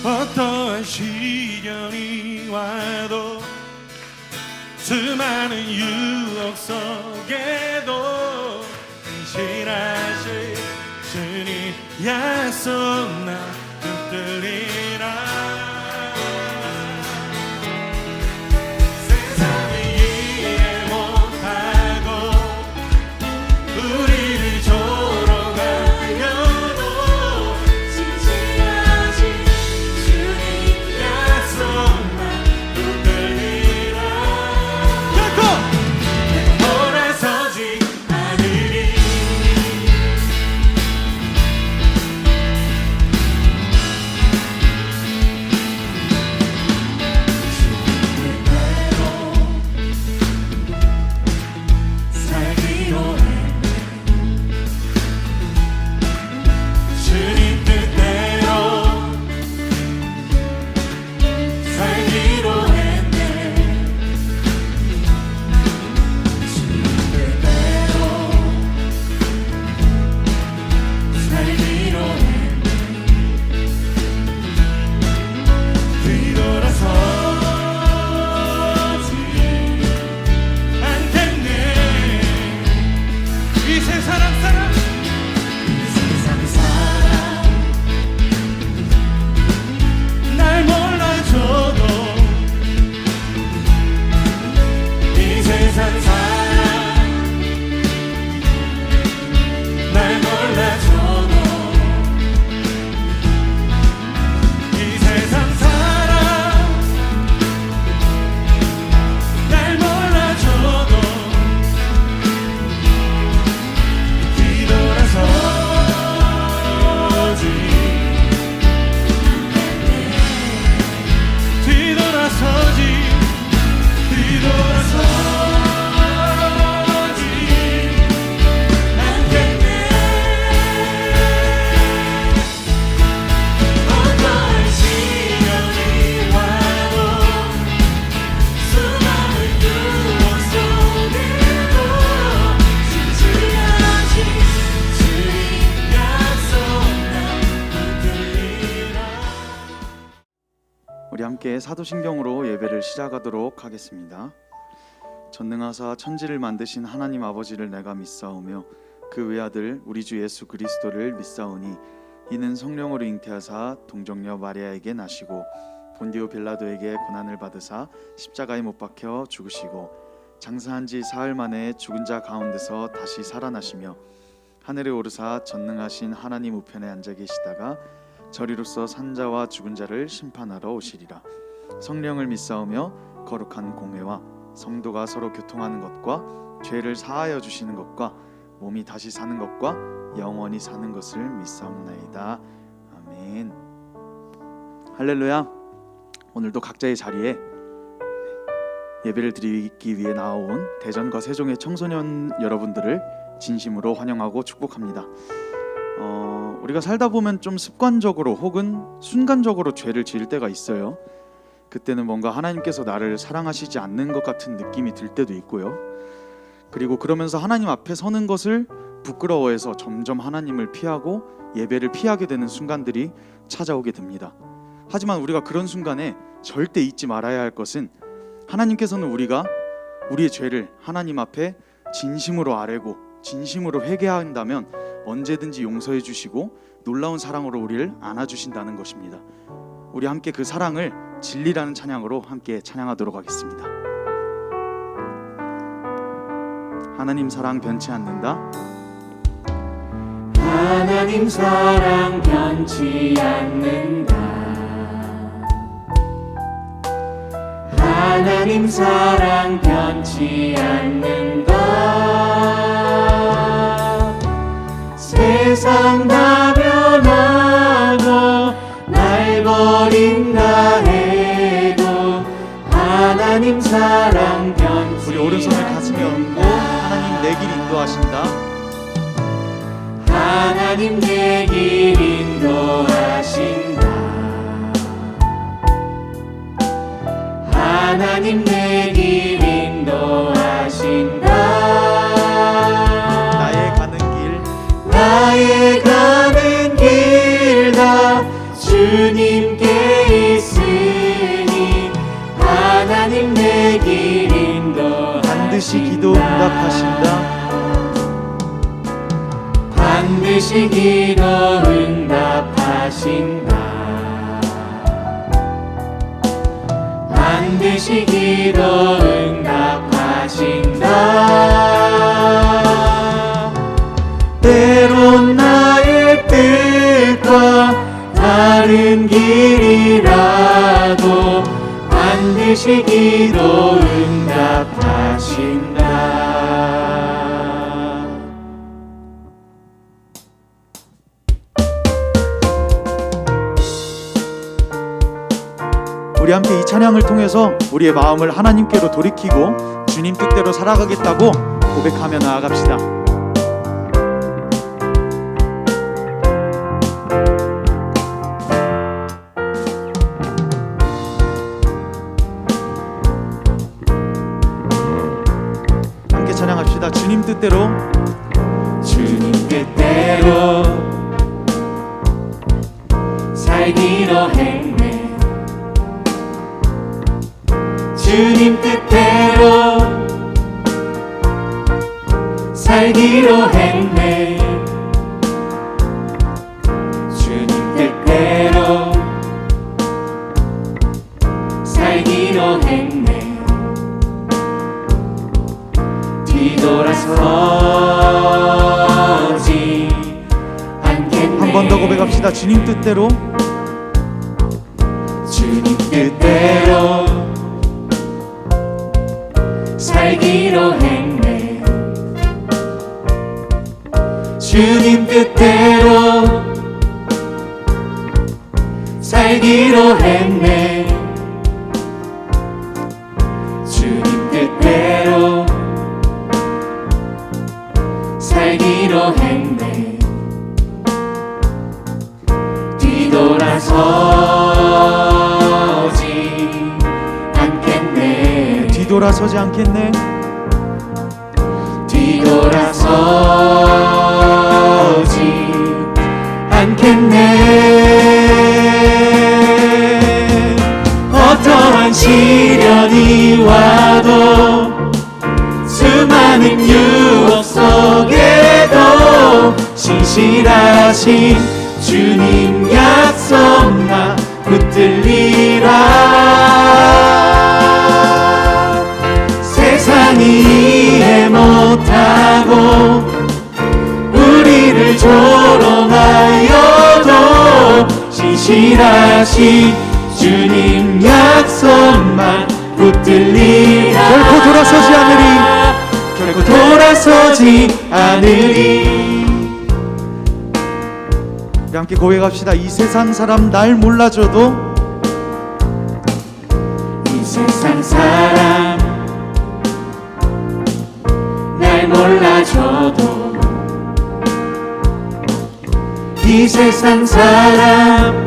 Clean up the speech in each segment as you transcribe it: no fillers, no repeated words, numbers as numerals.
어떠한 시련이 와도 수많은 유혹 속에도 신실하신 주님 약속 나 붙들리라. 세상이 이해 못하고 우리를 조롱하여도 진실하신 주님 약속 나 붙들리라. 결코 돌아서지 않으리. 살기로 했네. 주님 뜻대로 살기로 했네. 주님 뜻대로 살기로 했네. 뒤돌아서지 않겠네. 이 세상 사람 날 몰라줘도 이 세상 사람 날 몰라줘도 이 세상 사람 날 몰라줘도 뒤돌아서지 뒤돌아서지 않겠네. 어떠한 시련이 와도 수많은 유혹 속에도 진실하신 주님 약속 나 붙들리라. 우리 함께 사도신경으로 예배를 시작하도록 하겠습니다. 전능하사 천지를 만드신 하나님 아버지를 내가 믿사오며 그 외아들 우리 주 예수 그리스도를 믿사오니 이는 성령으로 잉태하사 동정녀 마리아에게 나시고 본디오 빌라도에게 고난을 받으사 십자가에 못 박혀 죽으시고 장사한 지 사흘 만에 죽은 자 가운데서 다시 살아나시며 하늘에 오르사 전능하신 하나님 우편에 앉아 계시다가 저리로서 산자와 죽은 자를 심판하러 오시리라. 성령을 믿사오며 거룩한 공회와 성도가 서로 교통하는 것과 죄를 사하여 주시는 것과 몸이 다시 사는 것과 영원히 사는 것을 믿사옵나이다. 아멘. 할렐루야. 오늘도 각자의 자리에 예배를 드리기 위해 나온 대전과 세종의 청소년 여러분들을 진심으로 환영하고 축복합니다. 우리가 살다 보면 좀 습관적으로 혹은 순간적으로 죄를 지을 때가 있어요. 그때는 뭔가 하나님께서 나를 사랑하시지 않는 것 같은 느낌이 들 때도 있고요. 그리고 그러면서 하나님 앞에 서는 것을 부끄러워해서 점점 하나님을 피하고 예배를 피하게 되는 순간들이 찾아오게 됩니다. 하지만 우리가 그런 순간에 절대 잊지 말아야 할 것은 하나님께서는 우리가 우리의 죄를 하나님 앞에 진심으로 아뢰고 진심으로 회개한다면 언제든지 용서해 주시고 놀라운 사랑으로 우리를 안아주신다는 것입니다. 우리 함께 그 사랑을 진리라는 찬양으로 함께 찬양하도록 하겠습니다. 하나님 사랑 변치 않는다. 하나님 사랑 변치 않는다. 하나님 사랑 변치 않는다. 세상 다 변하고 날 버린다 해도 하나님 사랑 변치 우리 오른손을 가슴에 얹고 하나님 내 길 인도하신다. 하나님 내 길 인도하신다. 하나님 내 길 인도하신다. 나의 가는 길 다 주님 주님께 있으니 하나님 내 길 인도하신다. 반드시 기도 응답하신다. 반드시 기도 응답하신다. 반드시 기도 응답하신다. 때론 나의 뜻과 다른 길이라도 반드시 기도 응답하신다. 우리 함께 이 찬양을 통해서 우리의 마음을 하나님께로 돌이키고 주님 뜻대로 살아가겠다고 고백하며 나아갑시다. 함께 찬양합시다. 주님 뜻대로, 주님 뜻대로 살기로 했네. 주님 뜻대로 살기로 했네. 주님 뜻대로 살기로 했네. 뒤돌아서지 않겠네. 한 번 더 고백합시다. 주님 뜻대로, 주님 뜻대로 살기로 했네. 주님 뜻대로 살기로 했네. 주님 뜻대로 살기로 했네. 뒤돌아서지 않겠네. 뒤돌아서지 않겠네. 뒤돌아서지 않겠네. 어떠한 시련이 와도 수많은 유혹 속에도 신실하신 주님 약속 나 붙들리라. 세상이 이해 못하고 우리를 조롱하여도 신실하신 주님 약속만 붙들리라. 결코 돌아서지 않으리. 결코 돌아서지 않으리. 우리 함께 고백합시다. 이 세상 사람 날 몰라줘도, 이 세상 사람 날 몰라줘도, 이 세상 사람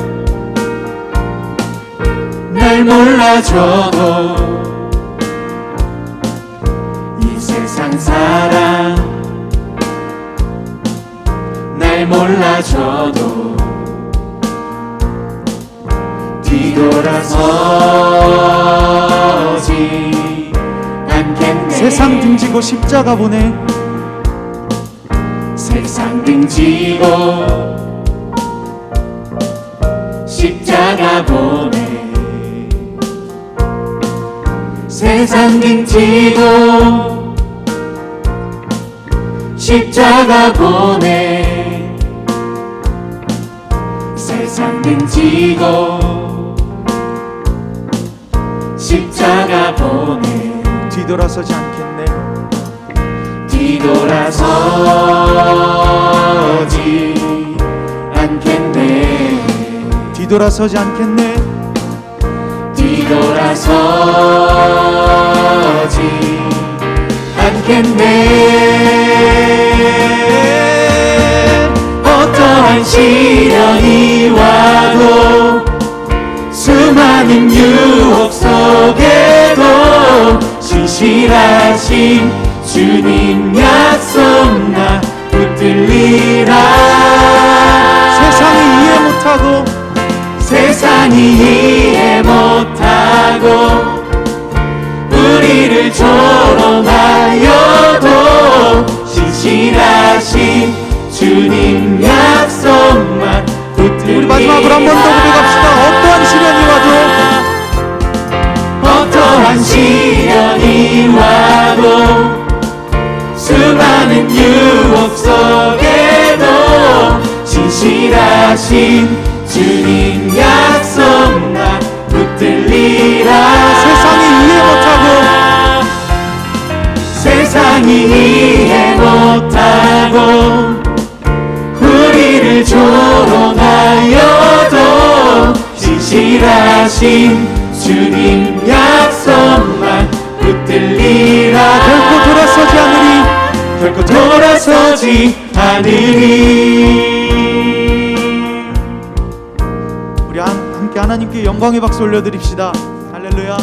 날 몰라줘도, 이 세상 사람 날 몰라줘도 뒤돌아서지 않겠네. 세상 등지고 십자가 보내. 세상 등지고 십자가 보내. 세상 등지고 십자가 보내. 세상 등지고 십자가 보내. 뒤돌아서지 않겠네. 뒤돌아서지 않겠네. 뒤돌아서지 않겠네. 뒤돌아서지 않겠네. 어떠한 시련이 와도 수많은 유혹 속에도 신실하신 주님 약속 나 붙들리라. 세상이 이해 못하고, 세상이 세상이 이해 못하고 우리를 조롱하여도 신실하신 주님 약속만 붙들리라. 우리 마지막으로 한 번 더 고백합시다. 어떠한 시련이 와도, 어떠한 시련이 와도 수많은 유혹 속에도 신실하신 주님 약속만 붙들리라. 세상이 이해 못하고 우리를 조롱하여도 신실하신 주님 약속만 붙들리라. 결코 돌아서지 않으리. 우리 함께 하나님께 영광의 박수 올려드립시다. 할렐루야.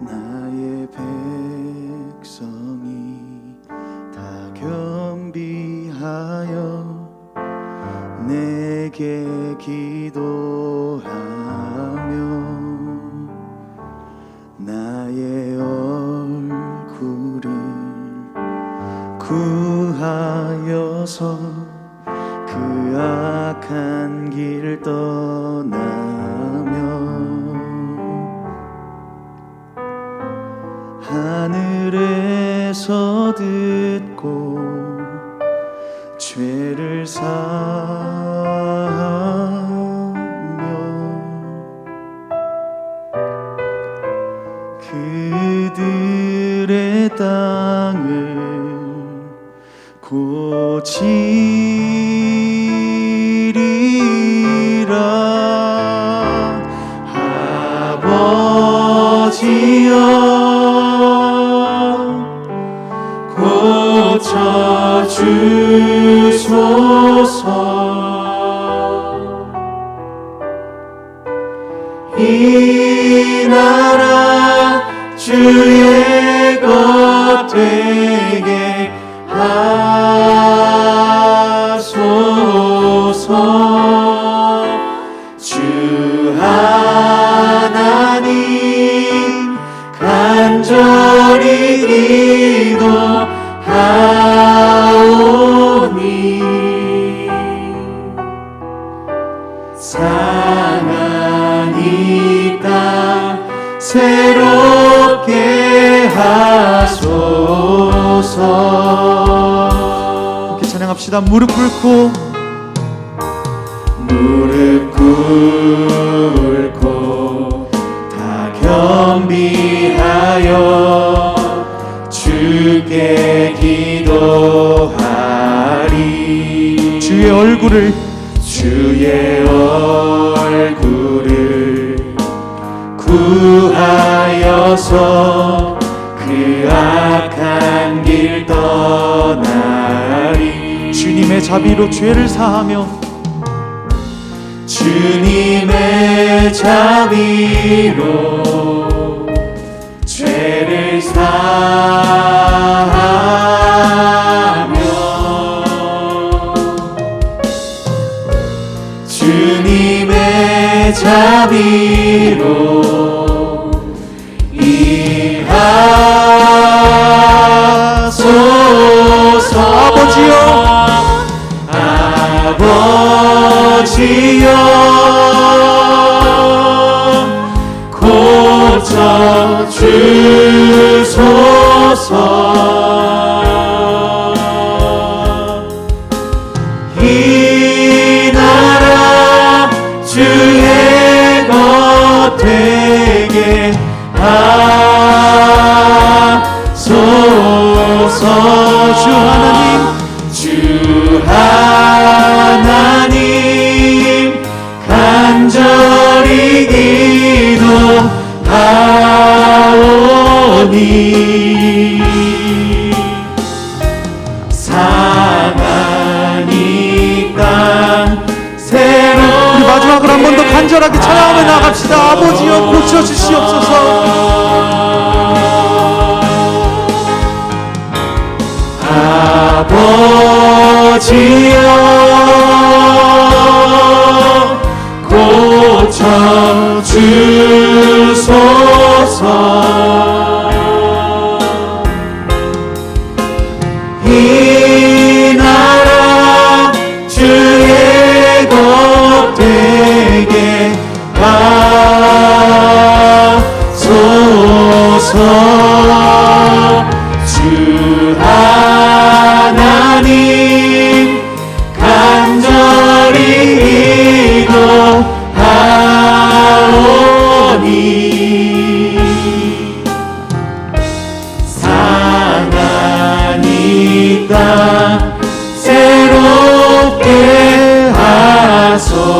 나의 백성이 다 겸비하여 내게 기도하며 나의 얼굴을 구하여서 그 악한 길 떠나며 하늘에서 듣고 죄를 사하며 그들의 땅을 고치리라. 아버지여 고쳐주소서. 이 나라 주의 것 되게 하소서. 주 하나님 간절히 기도하오니 상한 이 땅 새롭게 하소서. 이렇게 찬양합시다. 무릎 꿇고 다 겸비하여 주께 기도하리. 주의 얼굴을 구하여서 그 악한 길 떠나리. 주님의 자비로 죄를 사하며 주님의 자비로 죄를 사하며 주님의 자비로 이하소서. 아버지여 고쳐주소서. 이 나라 주의 것 되게 하소서. 주 하나님 주 하나님 간절하게 찬양하며 나갑시다. 아버지여 고쳐주시옵소서. 아버지여 고쳐주소서. 이 나라 주의 것 되게 하소서. 주 하나님 간절히 기도하오니 상한 이 땅 새롭게 하소서.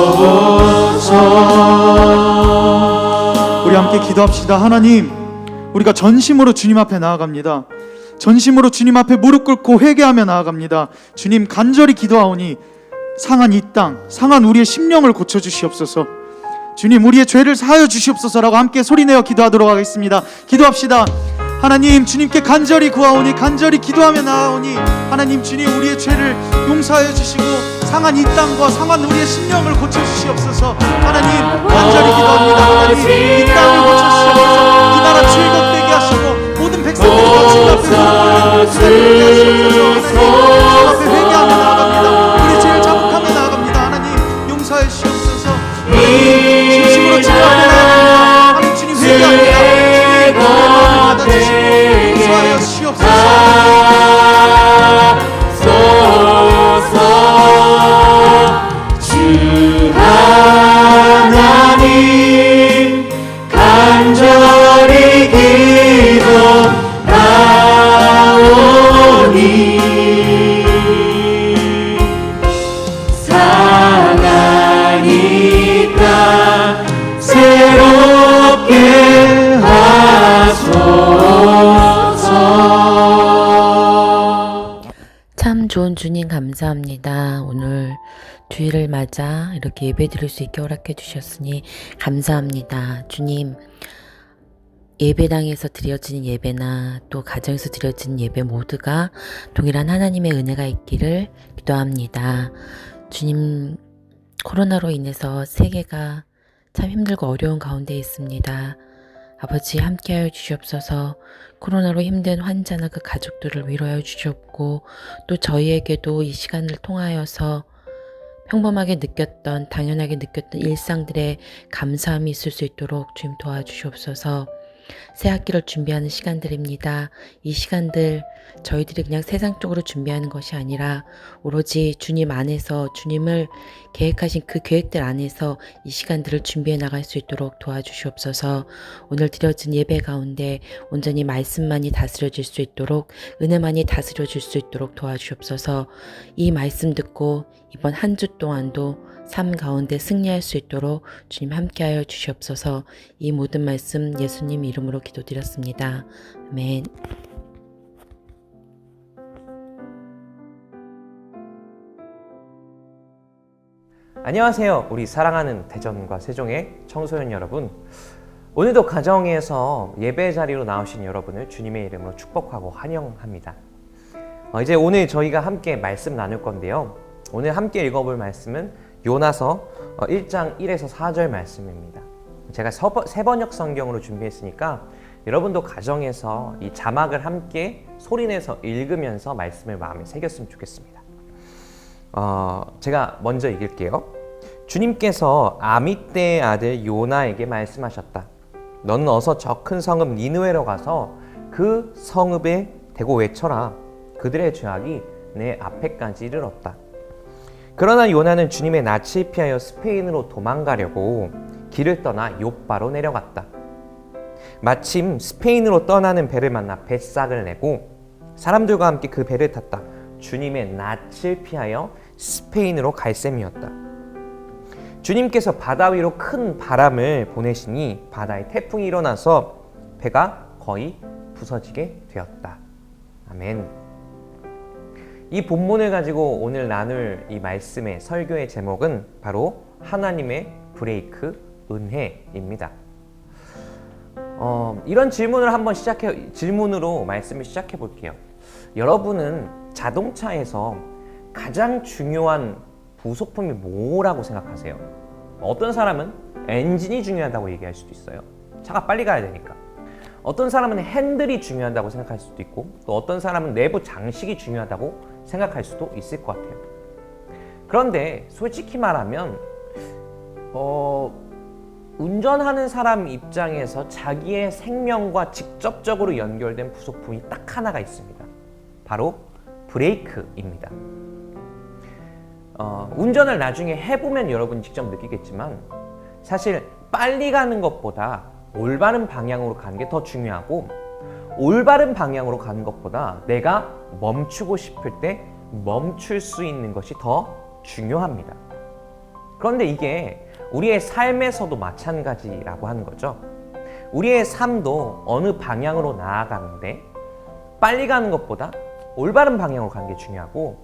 우리 함께 기도합시다. 하나님, 우리가 전심으로 주님 앞에 나아갑니다. 전심으로 주님 앞에 무릎 꿇고 회개하며 나아갑니다. 주님, 간절히 기도하오니 상한 이 땅, 상한 우리의 심령을 고쳐주시옵소서. 주님, 우리의 죄를 사하여 주시옵소서라고 함께 소리내어 기도하도록 하겠습니다. 기도합시다. 하나님, 주님께 간절히 구하오니, 간절히 기도하며 나아오니, 하나님, 주님, 우리의 죄를 용서하여 주시고 상한 이 땅과 상한 우리의 심령을 고쳐주시옵소서. 하나님, 간절히 기도합니다. 하나님, 이 땅을 고쳐주시옵소서. 이 나라 즐겁게 하시고 모든 백성들이 다 주님 앞에 무릎 꿇게 하시옵소서. 하나님, 주님 앞에 회개하며 나아갑니다. 우리 죄를 자복하며 나아갑니다. 하나님, 용서하여 주시옵소서. 진심으로 주님 앞에 나아갑니다. 하나님, 주님 회개합니다. 주님 받아주시고 용서하여 주시옵소서. 주 하나님 간절히 기도하오니 상한 이 땅 새롭게 하소서. 참 좋은 주님 감사합니다. 오늘 주일을 맞아 이렇게 예배 드릴 수 있게 허락해 주셨으니 감사합니다. 주님, 예배당에서 드려지는 예배나 또 가정에서 드려지는 예배 모두가 동일한 하나님의 은혜가 있기를 기도합니다. 주님, 코로나로 인해서 세계가 참 힘들고 어려운 가운데 있습니다. 아버지, 함께하여 주시옵소서. 코로나로 힘든 환자나 그 가족들을 위로하여 주시옵고, 또 저희에게도 이 시간을 통하여서 평범하게 느꼈던, 당연하게 느꼈던 일상들의 감사함이 있을 수 있도록 주님 도와주시옵소서. 새 학기를 준비하는 시간들입니다. 이 시간들 저희들이 그냥 세상적으로 준비하는 것이 아니라 오로지 주님 안에서, 주님을 계획하신 그 계획들 안에서 이 시간들을 준비해 나갈 수 있도록 도와주시옵소서. 오늘 드려진 예배 가운데 온전히 말씀만이 다스려질 수 있도록, 은혜만이 다스려질 수 있도록 도와주시옵소서. 이 말씀 듣고 이번 한 주 동안도 삶 가운데 승리할 수 있도록 주님 함께하여 주시옵소서. 이 모든 말씀 예수님 이름으로 기도드렸습니다. 아멘. 안녕하세요. 우리 사랑하는 대전과 세종의 청소년 여러분, 오늘도 가정에서 예배 자리로 나오신 여러분을 주님의 이름으로 축복하고 환영합니다. 이제 오늘 저희가 함께 말씀 나눌 건데요, 오늘 함께 읽어볼 말씀은 요나서 1장 1에서 4절 말씀입니다. 제가 세번역 성경으로 준비했으니까 여러분도 가정에서 이 자막을 함께 소리내서 읽으면서 말씀을 마음에 새겼으면 좋겠습니다. 제가 먼저 읽을게요. 주님께서 아미떼의 아들 요나에게 말씀하셨다. 너는 어서 저 큰 성읍 니느웨로 가서 그 성읍에 대고 외쳐라. 그들의 죄악이 내 앞에까지 이르렀다. 그러나 요나는 주님의 낯을 피하여 스페인으로 도망가려고 길을 떠나 욥바로 내려갔다. 마침 스페인으로 떠나는 배를 만나 뱃삭을 내고 사람들과 함께 그 배를 탔다. 주님의 낯을 피하여 스페인으로 갈 셈이었다. 주님께서 바다 위로 큰 바람을 보내시니 바다에 태풍이 일어나서 배가 거의 부서지게 되었다. 아멘. 이 본문을 가지고 오늘 나눌 이 말씀의 설교의 제목은 바로 하나님의 브레이크 은혜입니다. 이런 질문으로 말씀을 시작해 볼게요. 여러분은 자동차에서 가장 중요한 부속품이 뭐라고 생각하세요? 어떤 사람은 엔진이 중요하다고 얘기할 수도 있어요. 차가 빨리 가야 되니까. 어떤 사람은 핸들이 중요하다고 생각할 수도 있고, 또 어떤 사람은 내부 장식이 중요하다고 생각할 수도 있을 것 같아요. 그런데 솔직히 말하면 운전하는 사람 입장에서 자기의 생명과 직접적으로 연결된 부속품이 딱 하나가 있습니다. 바로 브레이크입니다. 운전을 나중에 해보면 여러분 직접 느끼겠지만 사실 빨리 가는 것보다 올바른 방향으로 가는 게 더 중요하고, 올바른 방향으로 가는 것보다 내가 멈추고 싶을 때 멈출 수 있는 것이 더 중요합니다. 그런데 이게 우리의 삶에서도 마찬가지라고 하는 거죠. 우리의 삶도 어느 방향으로 나아가는데 빨리 가는 것보다 올바른 방향으로 가는 게 중요하고,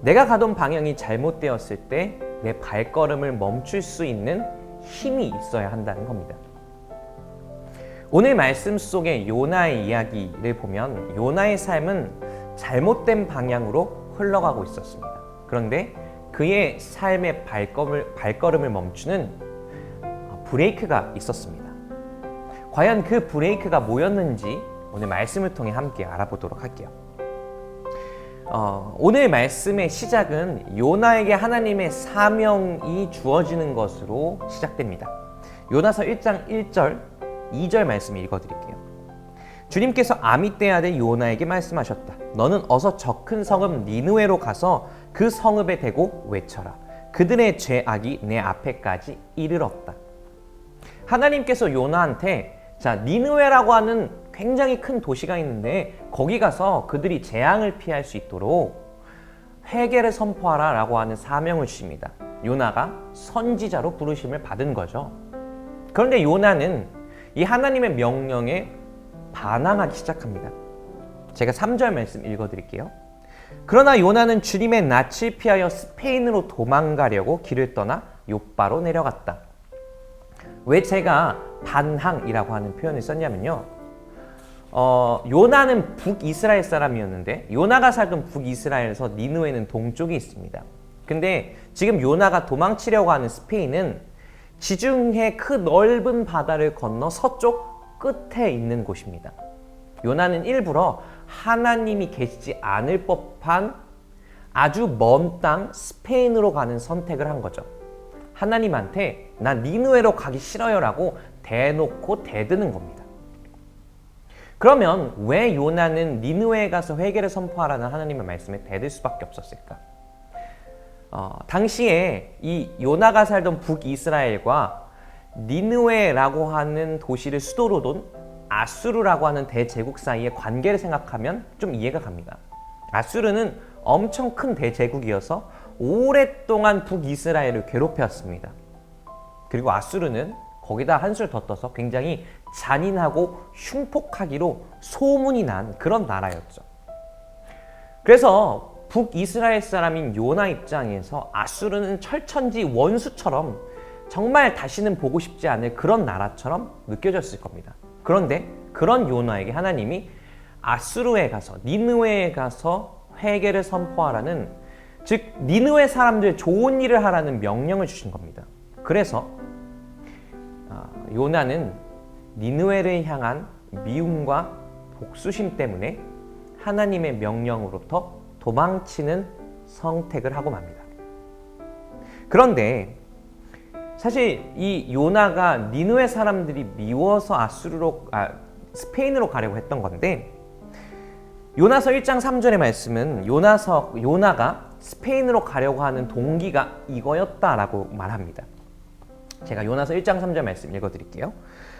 내가 가던 방향이 잘못되었을 때 내 발걸음을 멈출 수 있는 힘이 있어야 한다는 겁니다. 오늘 말씀 속의 요나의 이야기를 보면 요나의 삶은 잘못된 방향으로 흘러가고 있었습니다. 그런데 그의 삶의 발걸음을 멈추는 브레이크가 있었습니다. 과연 그 브레이크가 뭐였는지 오늘 말씀을 통해 함께 알아보도록 할게요. 오늘 말씀의 시작은 요나에게 하나님의 사명이 주어지는 것으로 시작됩니다. 요나서 1장 1절, 2절 말씀 읽어드릴게요. 주님께서 아미떼 아들 요나에게 말씀하셨다. 너는 어서 저 큰 성읍 니느웨로 가서 그 성읍에 대고 외쳐라. 그들의 죄악이 내 앞에까지 이르렀다. 하나님께서 요나한테 니느웨라고 하는 굉장히 큰 도시가 있는데 거기 가서 그들이 재앙을 피할 수 있도록 회개를 선포하라 라고 하는 사명을 주십니다. 요나가 선지자로 부르심을 받은 거죠. 그런데 요나는 이 하나님의 명령에 반항하기 시작합니다. 제가 3절 말씀 읽어드릴게요. 그러나 요나는 주님의 낯을 피하여 스페인으로 도망가려고 길을 떠나 욥바로 내려갔다. 왜 제가 반항이라고 하는 표현을 썼냐면요, 요나는 북이스라엘 사람이었는데 요나가 살던 북이스라엘에서 니느웨는 동쪽에 있습니다. 근데 지금 요나가 도망치려고 하는 스페인은 지중해 그 넓은 바다를 건너 서쪽 끝에 있는 곳입니다. 요나는 일부러 하나님이 계시지 않을 법한 아주 먼 땅 스페인으로 가는 선택을 한 거죠. 하나님한테 나 니느웨로 가기 싫어요 라고 대놓고 대드는 겁니다. 그러면 왜 요나는 니느웨에 가서 회개를 선포하라는 하나님의 말씀에 대들 수밖에 없었을까? 당시에 이 요나가 살던 북이스라엘과 니느웨라고 하는 도시를 수도로 둔 아수르라고 하는 대제국 사이의 관계를 생각하면 좀 이해가 갑니다. 아수르는 엄청 큰 대제국이어서 오랫동안 북이스라엘을 괴롭혔습니다. 그리고 아수르는 거기다 한술 더 떠서 굉장히 잔인하고 흉폭하기로 소문이 난 그런 나라였죠. 그래서 북이스라엘 사람인 요나 입장에서 아수르는 철천지 원수처럼 정말 다시는 보고 싶지 않을 그런 나라처럼 느껴졌을 겁니다. 그런데 그런 요나에게 하나님이 아수르에 가서 니느웨에 가서 회개를 선포하라는, 즉 니느웨 사람들 좋은 일을 하라는 명령을 주신 겁니다. 그래서 요나는 니느웨를 향한 미움과 복수심 때문에 하나님의 명령으로부터 도망치는 선택을 하고 맙니다. 그런데 사실 이 요나가 니느웨 사람들이 미워서 스페인으로 가려고 했던 건데, 요나서 1장 3절의 말씀은 요나가 스페인으로 가려고 하는 동기가 이거였다라고 말합니다. 제가 요나서 1장 3절 말씀 읽어드릴게요.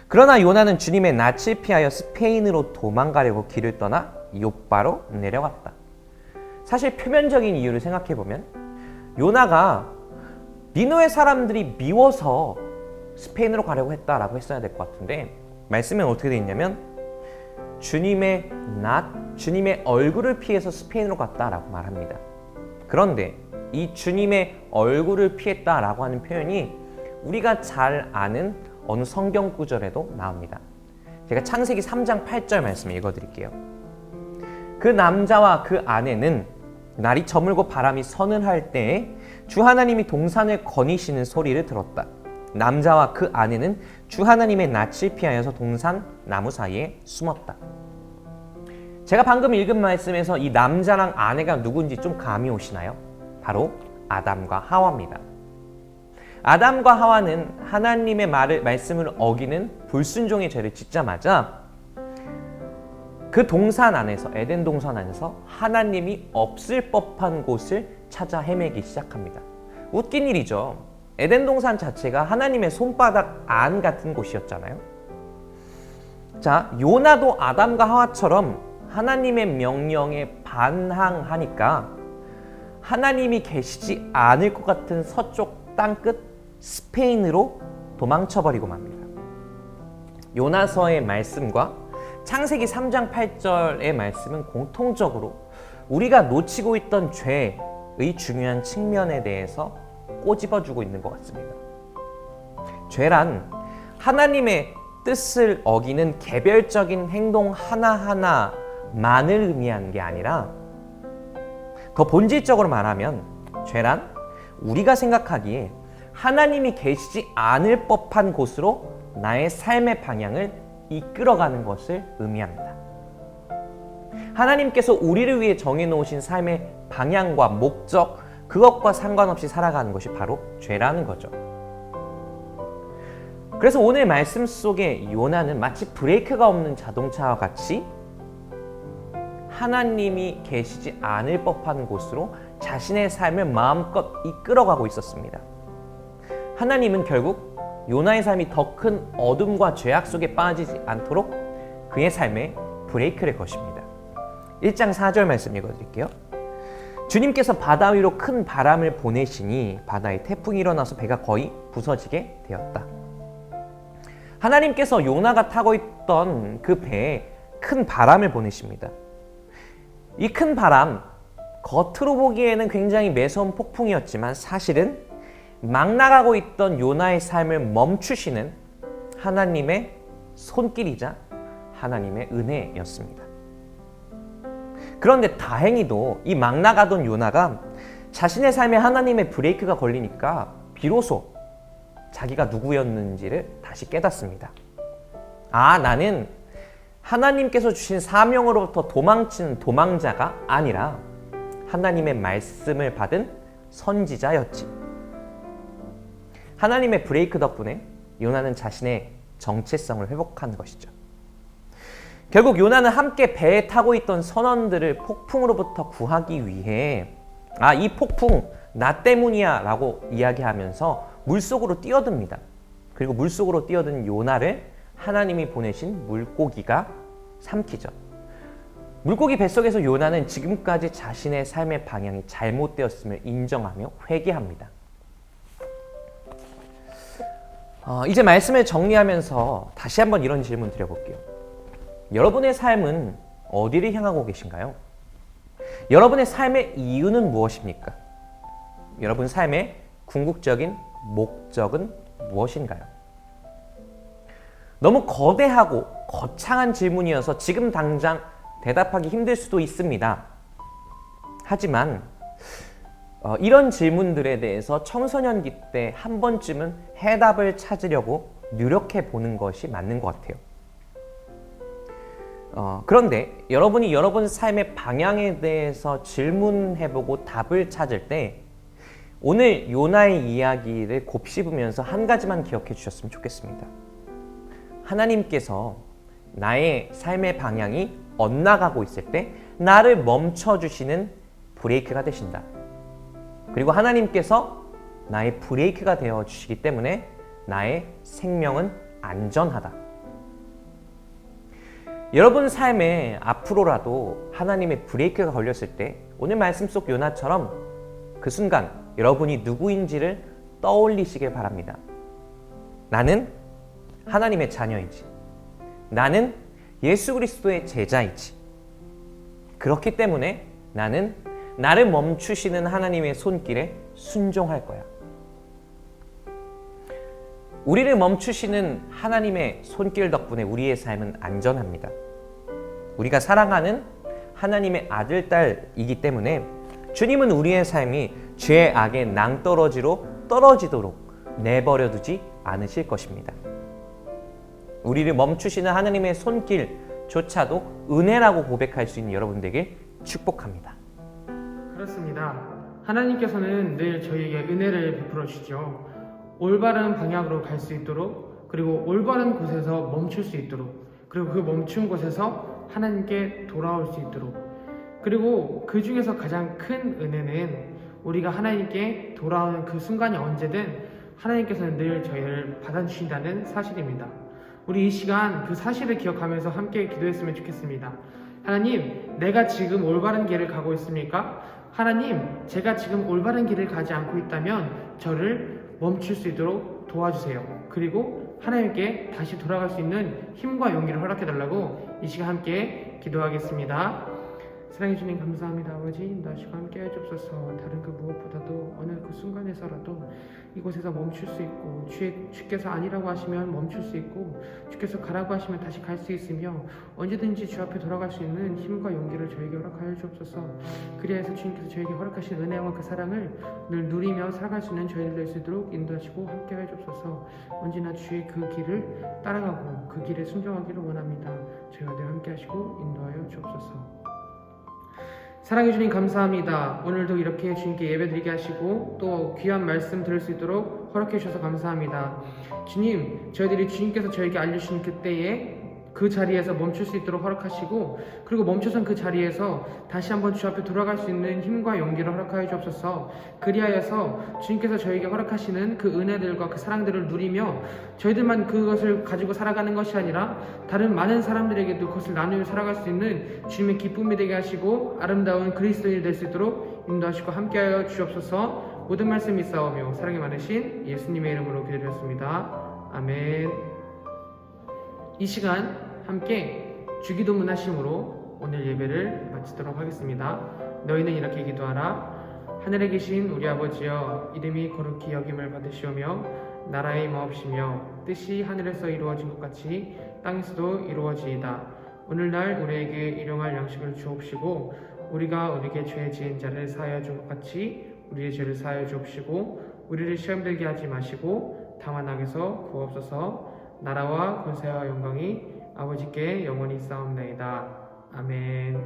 그러나 요나는 주님의 낯을 피하여 스페인으로 도망가려고 길을 떠나 욥바로 내려갔다. 사실 표면적인 이유를 생각해보면 요나가 니느웨 사람들이 미워서 스페인으로 가려고 했다라고 했어야 될 것 같은데, 말씀에 어떻게 되어 있냐면 주님의 얼굴을 피해서 스페인으로 갔다라고 말합니다. 그런데 이 주님의 얼굴을 피했다라고 하는 표현이 우리가 잘 아는 어느 성경 구절에도 나옵니다. 제가 창세기 3장 8절 말씀 읽어드릴게요. 그 남자와 그 아내는 날이 저물고 바람이 서늘할 때에 주 하나님이 동산을 거니시는 소리를 들었다. 남자와 그 아내는 주 하나님의 낯을 피하여서 동산 나무 사이에 숨었다. 제가 방금 읽은 말씀에서 이 남자랑 아내가 누군지 좀 감이 오시나요? 바로 아담과 하와입니다. 아담과 하와는 하나님의 말씀을 어기는 불순종의 죄를 짓자마자 그 동산 안에서, 에덴 동산 안에서 하나님이 없을 법한 곳을 찾아 헤매기 시작합니다. 웃긴 일이죠. 에덴 동산 자체가 하나님의 손바닥 안 같은 곳이었잖아요. 자, 요나도 아담과 하와처럼 하나님의 명령에 반항하니까 하나님이 계시지 않을 것 같은 서쪽 땅끝 스페인으로 도망쳐버리고 맙니다. 요나서의 말씀과 창세기 3장 8절의 말씀은 공통적으로 우리가 놓치고 있던 죄의 중요한 측면에 대해서 꼬집어주고 있는 것 같습니다. 죄란 하나님의 뜻을 어기는 개별적인 행동 하나하나만을 의미하는 게 아니라 더 본질적으로 말하면 죄란 우리가 생각하기에 하나님이 계시지 않을 법한 곳으로 나의 삶의 방향을 이끌어가는 것을 의미합니다. 하나님께서 우리를 위해 정해놓으신 삶의 방향과 목적, 그것과 상관없이 살아가는 것이 바로 죄라는 거죠. 그래서 오늘 말씀 속에 요나는 마치 브레이크가 없는 자동차와 같이 하나님이 계시지 않을 법한 곳으로 자신의 삶을 마음껏 이끌어가고 있었습니다. 하나님은 결국 요나의 삶이 더 큰 어둠과 죄악 속에 빠지지 않도록 그의 삶에 브레이크를 거십니다. 1장 4절 말씀 읽어드릴게요. 주님께서 바다 위로 큰 바람을 보내시니 바다에 태풍이 일어나서 배가 거의 부서지게 되었다. 하나님께서 요나가 타고 있던 그 배에 큰 바람을 보내십니다. 이 큰 바람, 겉으로 보기에는 굉장히 매서운 폭풍이었지만 사실은 막 나가고 있던 요나의 삶을 멈추시는 하나님의 손길이자 하나님의 은혜였습니다. 그런데 다행히도 이 막 나가던 요나가 자신의 삶에 하나님의 브레이크가 걸리니까 비로소 자기가 누구였는지를 다시 깨닫습니다. 아, 나는 하나님께서 주신 사명으로부터 도망치는 도망자가 아니라 하나님의 말씀을 받은 선지자였지. 하나님의 브레이크 덕분에 요나는 자신의 정체성을 회복한 것이죠. 결국 요나는 함께 배에 타고 있던 선원들을 폭풍으로부터 구하기 위해 이 폭풍 나 때문이야 라고 이야기하면서 물속으로 뛰어듭니다. 그리고 물속으로 뛰어든 요나를 하나님이 보내신 물고기가 삼키죠. 물고기 뱃속에서 요나는 지금까지 자신의 삶의 방향이 잘못되었음을 인정하며 회개합니다. 이제 말씀을 정리하면서 다시 한번 이런 질문 드려볼게요. 여러분의 삶은 어디를 향하고 계신가요? 여러분의 삶의 이유는 무엇입니까? 여러분 삶의 궁극적인 목적은 무엇인가요? 너무 거대하고 거창한 질문이어서 지금 당장 대답하기 힘들 수도 있습니다. 하지만 이런 질문들에 대해서 청소년기 때 한 번쯤은 해답을 찾으려고 노력해 보는 것이 맞는 것 같아요. 그런데 여러분이 여러분 삶의 방향에 대해서 질문해보고 답을 찾을 때 오늘 요나의 이야기를 곱씹으면서 한 가지만 기억해 주셨으면 좋겠습니다. 하나님께서 나의 삶의 방향이 엇나가고 있을 때 나를 멈춰주시는 브레이크가 되신다. 그리고 하나님께서 나의 브레이크가 되어주시기 때문에 나의 생명은 안전하다. 여러분 삶에 앞으로라도 하나님의 브레이크가 걸렸을 때 오늘 말씀 속 요나처럼 그 순간 여러분이 누구인지를 떠올리시길 바랍니다. 나는 하나님의 자녀이지. 나는 예수 그리스도의 제자이지. 그렇기 때문에 나는 나를 멈추시는 하나님의 손길에 순종할 거야. 우리를 멈추시는 하나님의 손길 덕분에 우리의 삶은 안전합니다. 우리가 사랑하는 하나님의 아들, 딸이기 때문에 주님은 우리의 삶이 죄의 악의 낭떠러지로 떨어지도록 내버려 두지 않으실 것입니다. 우리를 멈추시는 하나님의 손길조차도 은혜라고 고백할 수 있는 여러분들에게 축복합니다. 그렇습니다. 하나님께서는 늘 저희에게 은혜를 베풀어 주시죠. 올바른 방향으로 갈 수 있도록, 그리고 올바른 곳에서 멈출 수 있도록, 그리고 그 멈춘 곳에서 하나님께 돌아올 수 있도록, 그리고 그 중에서 가장 큰 은혜는 우리가 하나님께 돌아오는 그 순간이 언제든 하나님께서는 늘 저희를 받아주신다는 사실입니다. 우리 이 시간 그 사실을 기억하면서 함께 기도했으면 좋겠습니다. 하나님, 내가 지금 올바른 길을 가고 있습니까? 하나님, 제가 지금 올바른 길을 가지 않고 있다면 저를 멈출 수 있도록 도와주세요. 그리고 하나님께 다시 돌아갈 수 있는 힘과 용기를 허락해달라고 이 시간 함께 기도하겠습니다. 사랑해 주님 감사합니다. 아버지, 인도하시고 함께 해주옵소서. 다른 그 무엇보다도 어느 그 순간에서라도 이곳에서 멈출 수 있고, 주께서 아니라고 하시면 멈출 수 있고, 주께서 가라고 하시면 다시 갈 수 있으며, 언제든지 주 앞에 돌아갈 수 있는 힘과 용기를 저에게 허락하여 주옵소서. 그리하여서 주님께서 저에게 허락하신 은혜와 그 사랑을 늘 누리며 살아갈 수 있는 저희들 될 수 있도록 인도하시고 함께 하여 주옵소서. 언제나 주의 그 길을 따라가고 그 길에 순종하기를 원합니다. 저희와 늘 함께 하시고 인도하여 주옵소서. 사랑해 주님 감사합니다. 오늘도 이렇게 주님께 예배드리게 하시고 또 귀한 말씀 들을 수 있도록 허락해 주셔서 감사합니다. 주님, 저희들이 주님께서 저에게 알려주신 그때에 그 자리에서 멈출 수 있도록 허락하시고, 그리고 멈춰선 그 자리에서 다시 한번 주 앞에 돌아갈 수 있는 힘과 용기를 허락하여 주옵소서. 그리하여서 주님께서 저에게 허락하시는 그 은혜들과 그 사랑들을 누리며 저희들만 그것을 가지고 살아가는 것이 아니라 다른 많은 사람들에게도 그것을 나누며 살아갈 수 있는 주님의 기쁨이 되게 하시고 아름다운 그리스도인이 될 수 있도록 인도하시고 함께하여 주옵소서. 모든 말씀 있사오며 사랑이 많으신 예수님의 이름으로 기도드렸습니다. 아멘. 이 시간 함께 주기도문 하심으로 오늘 예배를 마치도록 하겠습니다. 너희는 이렇게 기도하라. 하늘에 계신 우리 아버지여, 이름이 거룩히 여김을 받으시오며 나라의 임하옵시며 뜻이 하늘에서 이루어진 것 같이 땅에서도 이루어지이다. 오늘날 우리에게 일용할 양식을 주옵시고, 우리가 우리에게 죄 지은 자를 사하여 준 것 같이 우리의 죄를 사하여 주옵시고, 우리를 시험 들게 하지 마시고 다만 악에서 구하옵소서. 나라와 권세와 영광이 아버지께 영원히 있사옵나이다. 아멘.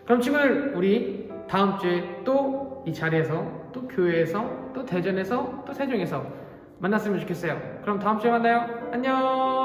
그럼 친구들, 우리 다음 주에 또 이 자리에서, 또 교회에서, 또 대전에서, 또 세종에서 만났으면 좋겠어요. 그럼 다음 주에 만나요. 안녕.